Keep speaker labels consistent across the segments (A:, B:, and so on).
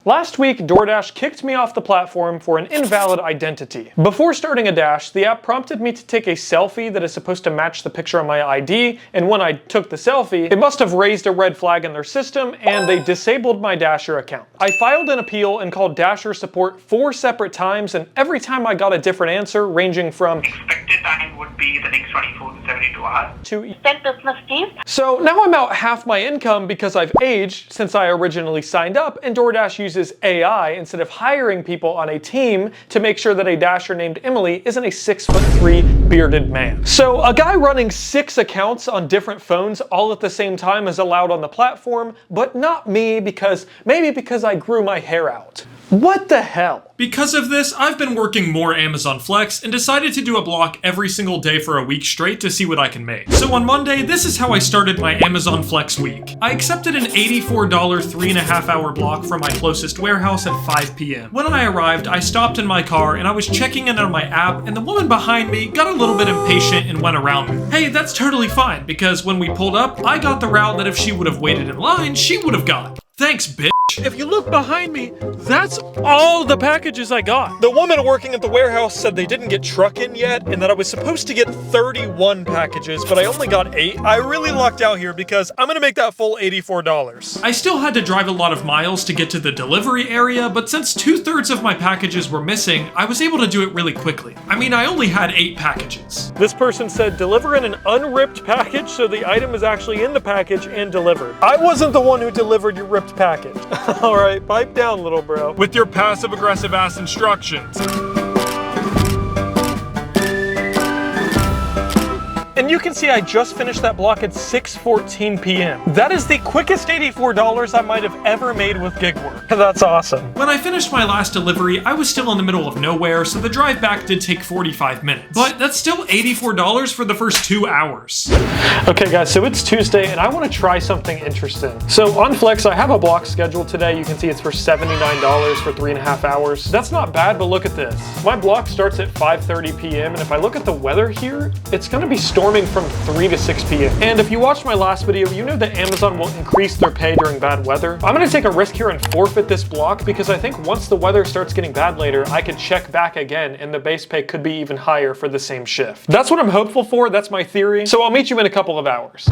A: Last week, DoorDash kicked me off the platform for an invalid identity. Before starting a dash, the app prompted me to take a selfie that is supposed to match the picture on my ID, and when I took the selfie, it must have raised a red flag in their system, and they disabled my Dasher account. I filed an appeal and called Dasher support 4 separate times, and every time I got a different answer, ranging from
B: expected time would be the next 24 to 72 hours
A: to
B: 10 business days.
A: So now I'm out half my income because I've aged since I originally signed up, and DoorDash uses AI instead of hiring people on a team to make sure that a Dasher named Emily isn't a 6'3" bearded man. So a guy running 6 accounts on different phones all at the same time is allowed on the platform, but not me because I grew my hair out. What the hell?
C: Because of this, I've been working more Amazon Flex and decided to do a block every single day for a week straight to see what I can make. So on Monday, this is how I started my Amazon Flex week. I accepted an $84 3.5-hour block from my closest warehouse at 5 p.m. When I arrived, I stopped in my car and I was checking in on my app, and the woman behind me got a little bit impatient and went around me. Hey, that's totally fine, because when we pulled up, I got the route that if she would have waited in line, she would have got. Thanks, bitch.
A: If you look behind me, that's all the packages I got. The woman working at the warehouse said they didn't get truck in yet and that I was supposed to get 31 packages, but I only got 8. I really lucked out here because I'm gonna make that full $84.
C: I still had to drive a lot of miles to get to the delivery area, but since 2/3 of my packages were missing, I was able to do it really quickly. I mean, I only had 8 packages.
A: This person said deliver in an unripped package, so the item is actually in the package and delivered. I wasn't the one who delivered your ripped package. All right, pipe down, little bro.
C: With your passive-aggressive ass instructions.
A: And you can see I just finished that block at 6:14 p.m. That is the quickest $84 I might have ever made with gig work. That's awesome.
C: When I finished my last delivery, I was still in the middle of nowhere, so the drive back did take 45 minutes. But that's still $84 for the first 2 hours.
A: Okay guys, so it's Tuesday and I want to try something interesting. So on Flex, I have a block scheduled today. You can see it's for $79 for 3.5 hours. That's not bad, but look at this. My block starts at 5:30 p.m. and if I look at the weather here, it's going to be storming from 3 to 6 p.m. And if you watched my last video, you know that Amazon will increase their pay during bad weather. I'm going to take a risk here and forfeit this block because I think once the weather starts getting bad later, I could check back again and the base pay could be even higher for the same shift. That's what I'm hopeful for. That's my theory. So I'll meet you in a couple of hours.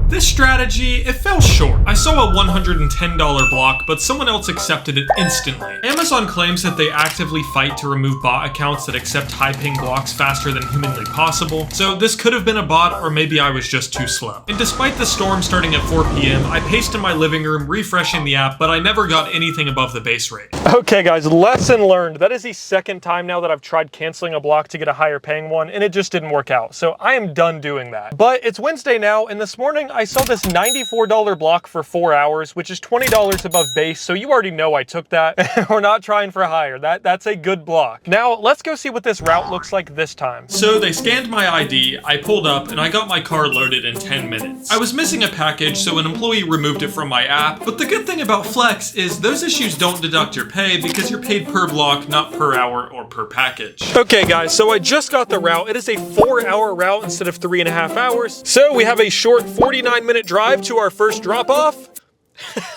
C: This strategy, it fell short. I saw a $110 block, but someone else accepted it instantly. Amazon claims that they actively fight to remove bot accounts that accept high-paying blocks faster than humanly possible, so this could have been a bot, or maybe I was just too slow. And despite the storm starting at 4 p.m., I paced in my living room, refreshing the app, but I never got anything above the base rate.
A: Okay guys, lesson learned. That is the second time now that I've tried canceling a block to get a higher paying one, and it just didn't work out. So I am done doing that. But it's Wednesday now, and this morning I saw this $94 block for 4 hours, which is $20 above base, so you already know I took that. We're not trying for higher. That's a good block. Now, let's go see what this route looks like this time.
C: So they scanned my ID, I pulled up, and I got my car loaded in 10 minutes. I was missing a package, so an employee removed it from my app, but the good thing about Flex is those issues don't deduct your pay because you're paid per block, not per hour or per package.
A: Okay guys, so I just got the route. It is a 4-hour route instead of 3.5 hours. So we have a short 49-minute drive to our first drop-off.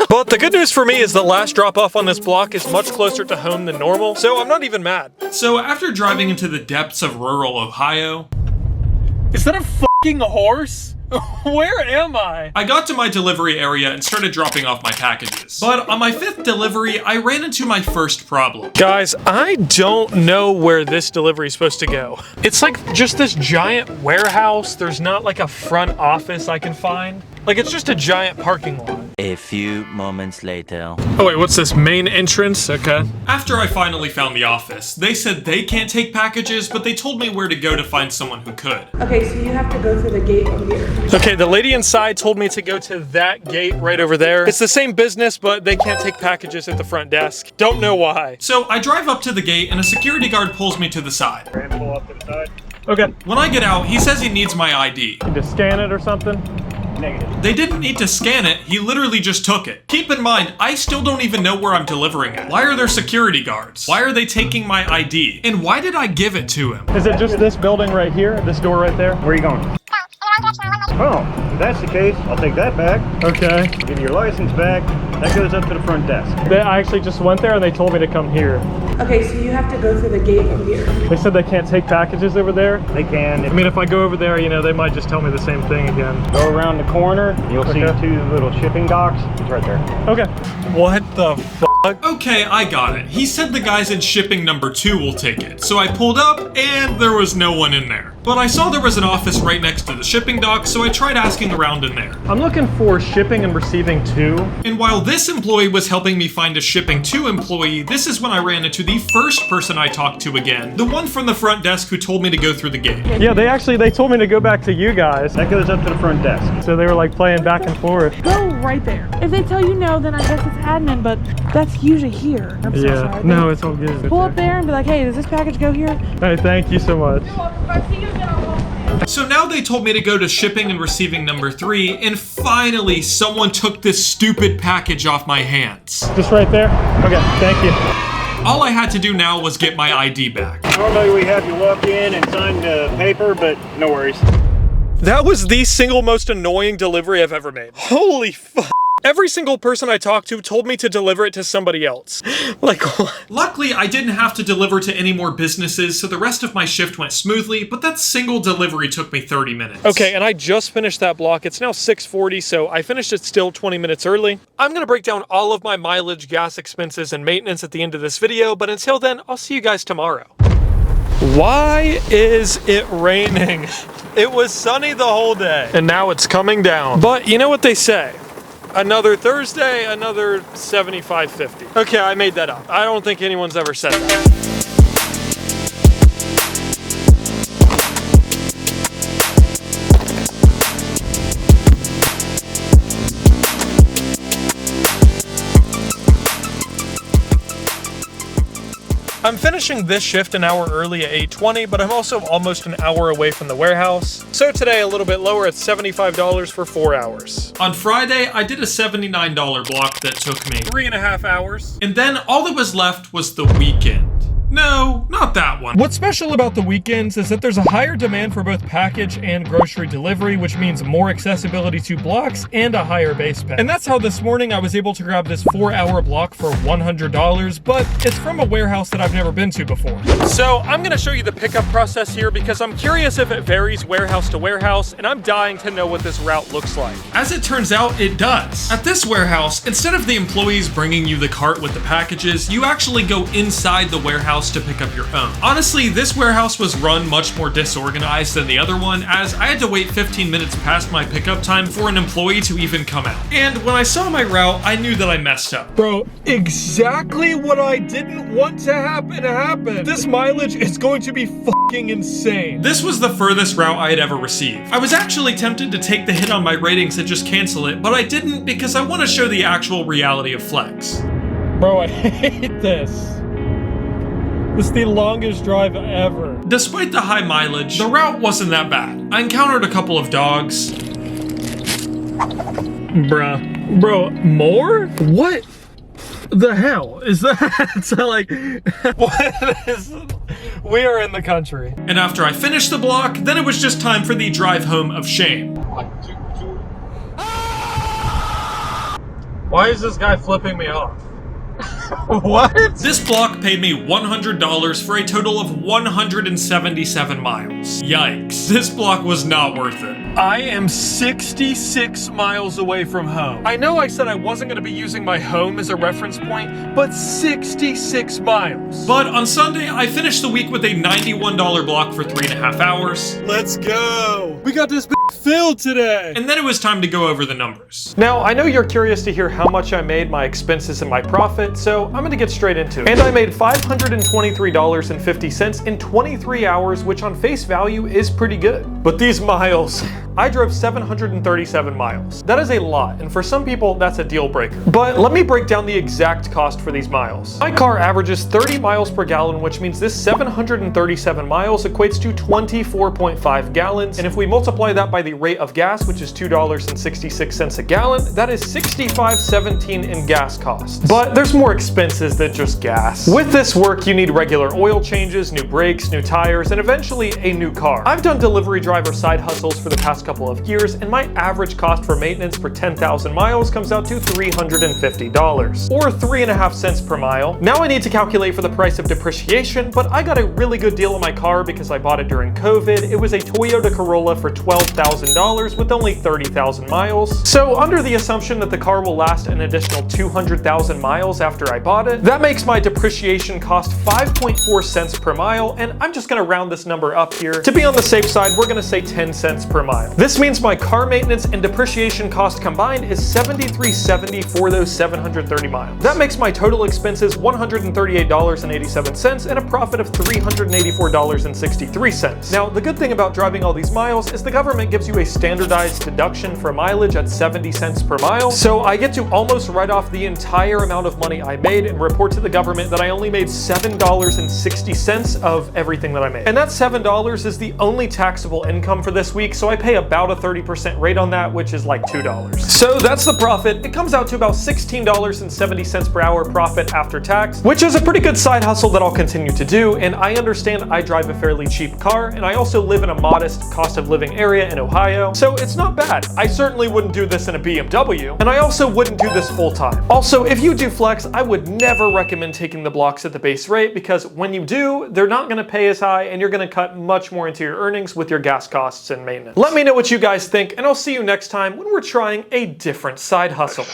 A: But the good news for me is the last drop-off on this block is much closer to home than normal, so I'm not even mad.
C: So after driving into the depths of rural Ohio...
A: Is that a fucking horse? Where am I?
C: I got to my delivery area and started dropping off my packages. But on my 5th delivery, I ran into my first problem.
A: Guys, I don't know where this delivery is supposed to go. It's like just this giant warehouse. There's not like a front office I can find. Like it's just a giant parking lot.
D: A few moments later.
A: Oh wait, what's this? Main entrance? Okay.
C: After I finally found the office, they said they can't take packages, but they told me where to go to find someone who could.
E: Okay, so you have to go through the gate over here.
A: Okay, the lady inside told me to go to that gate right over there. It's the same business, but they can't take packages at the front desk. Don't know why.
C: So I drive up to the gate and a security guard pulls me to the side.
A: Pull up to the side. Okay.
C: When I get out, he says he needs my ID.
A: Need to scan it or something?
E: Negative.
C: They didn't need to scan it, he literally just took it. Keep in mind, I still don't even know where I'm delivering it. Why are there security guards? Why are they taking my ID? And why did I give it to him?
A: Is it just this building right here? This door right there?
F: Where are you going? Oh, if that's the case, I'll take that back.
A: Okay.
F: Give you your license back.
E: That goes up to the front desk.
A: I actually just went there and they told me to come here.
E: Okay, so you have to go through the gate over here.
A: They said they can't take packages over there.
E: They can.
A: I mean, if I go over there, you know, they might just tell me the same thing again.
E: Go around the corner, you'll see two little shipping docks. It's right there.
A: Okay. What the fuck?
C: Okay, I got it. He said the guys in shipping number 2 will take it. So I pulled up and there was no one in there. But I saw there was an office right next to the shipping dock, so I tried asking around in there.
A: I'm looking for shipping and receiving 2.
C: And while this employee was helping me find a shipping 2 employee, this is when I ran into the first person I talked to again. The one from the front desk who told me to go through the gate.
A: Yeah, they told me to go back to you guys.
E: That goes up to the front desk.
A: So they were like playing back and forth.
F: Go right there. If they tell you no, then I guess it's admin, but that's usually here. I'm so sorry.
A: No, it's all good.
F: Pull up there and be like, hey, does this package go here?
A: Hey, thank you so much.
F: You're welcome. I'll see you again on Wednesday.
C: So now they told me to go to shipping and receiving number 3, and finally someone took this stupid package off my hands.
A: Just right there? Okay, thank you.
C: All I had to do now was get my ID back.
E: Normally we have you walk in and sign the paper, but no worries.
A: That was the single most annoying delivery I've ever made. Holy fuck. Every single person I talked to told me to deliver it to somebody else. Like, what?
C: Luckily, I didn't have to deliver to any more businesses, so the rest of my shift went smoothly, but that single delivery took me 30 minutes.
A: Okay, and I just finished that block. It's now 6:40, so I finished it still 20 minutes early. I'm gonna break down all of my mileage, gas expenses, and maintenance at the end of this video, but until then, I'll see you guys tomorrow. Why is it raining? It was sunny the whole day, and now it's coming down. But you know what they say? Another Thursday, another 75.50. Okay, I made that up. I don't think anyone's ever said that. I'm finishing this shift an hour early at 8:20, but I'm also almost an hour away from the warehouse. So today a little bit lower at $75 for 4 hours.
C: On Friday, I did a $79 block that took me
A: 3.5 hours.
C: And then all that was left was the weekend. No, not that one.
A: What's special about the weekends is that there's a higher demand for both package and grocery delivery, which means more accessibility to blocks and a higher base pay. And that's how this morning I was able to grab this 4-hour block for $100, but it's from a warehouse that I've never been to before. So I'm gonna show you the pickup process here because I'm curious if it varies warehouse to warehouse, and I'm dying to know what this route looks like.
C: As it turns out, it does. At this warehouse, instead of the employees bringing you the cart with the packages, you actually go inside the warehouse to pick up your own. Honestly, this warehouse was run much more disorganized than the other one, as I had to wait 15 minutes past my pickup time for an employee to even come out. And when I saw my route, I knew that I messed up.
A: Bro, exactly what I didn't want to happen happened. This mileage is going to be fucking insane.
C: This was the furthest route I had ever received. I was actually tempted to take the hit on my ratings and just cancel it, but I didn't because I want to show the actual reality of Flex.
A: Bro, I hate this. This is the longest drive ever.
C: Despite the high mileage, the route wasn't that bad. I encountered a couple of dogs.
A: Bruh. Bro, more? What the hell is that? So like, what is... We are in the country.
C: And after I finished the block, then it was just time for the drive home of shame.
A: Why is this guy flipping me off? What?
C: This block paid me $100 for a total of 177 miles. Yikes. This block was not worth it.
A: I am 66 miles away from home. I know I said I wasn't going to be using my home as a reference point, but 66 miles.
C: But on Sunday, I finished the week with a $91 block for 3.5 hours.
A: Let's go. We got this filled today.
C: And then it was time to go over the numbers.
A: Now, I know you're curious to hear how much I made, my expenses, and my profit, so I'm gonna get straight into it. And I made $523.50 in 23 hours, which on face value is pretty good. But these miles, I drove 737 miles. That is a lot, and for some people, that's a deal breaker. But let me break down the exact cost for these miles. My car averages 30 miles per gallon, which means this 737 miles equates to 24.5 gallons, and if we multiply that by the rate of gas, which is $2.66 a gallon. That is $65.17 in gas costs. But there's more expenses than just gas. With this work, you need regular oil changes, new brakes, new tires, and eventually a new car. I've done delivery driver side hustles for the past couple of years, and my average cost for maintenance for 10,000 miles comes out to $350, or 3.5 cents per mile. Now I need to calculate for the price of depreciation, but I got a really good deal on my car because I bought it during COVID. It was a Toyota Corolla for $12,000 with only 30,000 miles. So under the assumption that the car will last an additional 200,000 miles after I bought it, that makes my depreciation cost 5.4 cents per mile, and I'm just gonna round this number up here. To be on the safe side, we're gonna say 10 cents per mile. This means my car maintenance and depreciation cost combined is $73.70 for those 730 miles. That makes my total expenses $138.87 and a profit of $384.63. Now, the good thing about driving all these miles is the government gives you a standardized deduction for mileage at 70 cents per mile, so I get to almost write off the entire amount of money I made and report to the government that I only made $7.60 of everything that I made. And that $7 is the only taxable income for this week, so I pay about a 30% rate on that, which is like $2. So that's the profit. It comes out to about $16.70 per hour profit after tax, which is a pretty good side hustle that I'll continue to do. And I understand I drive a fairly cheap car, and I also live in a modest cost of living area in Ohio, so it's not bad. I certainly wouldn't do this in a BMW, and I also wouldn't do this full time. Also, if you do flex, I would never recommend taking the blocks at the base rate, because when you do, they're not gonna pay as high, and you're gonna cut much more into your earnings with your gas costs and maintenance. Let me know what you guys think, and I'll see you next time when we're trying a different side hustle.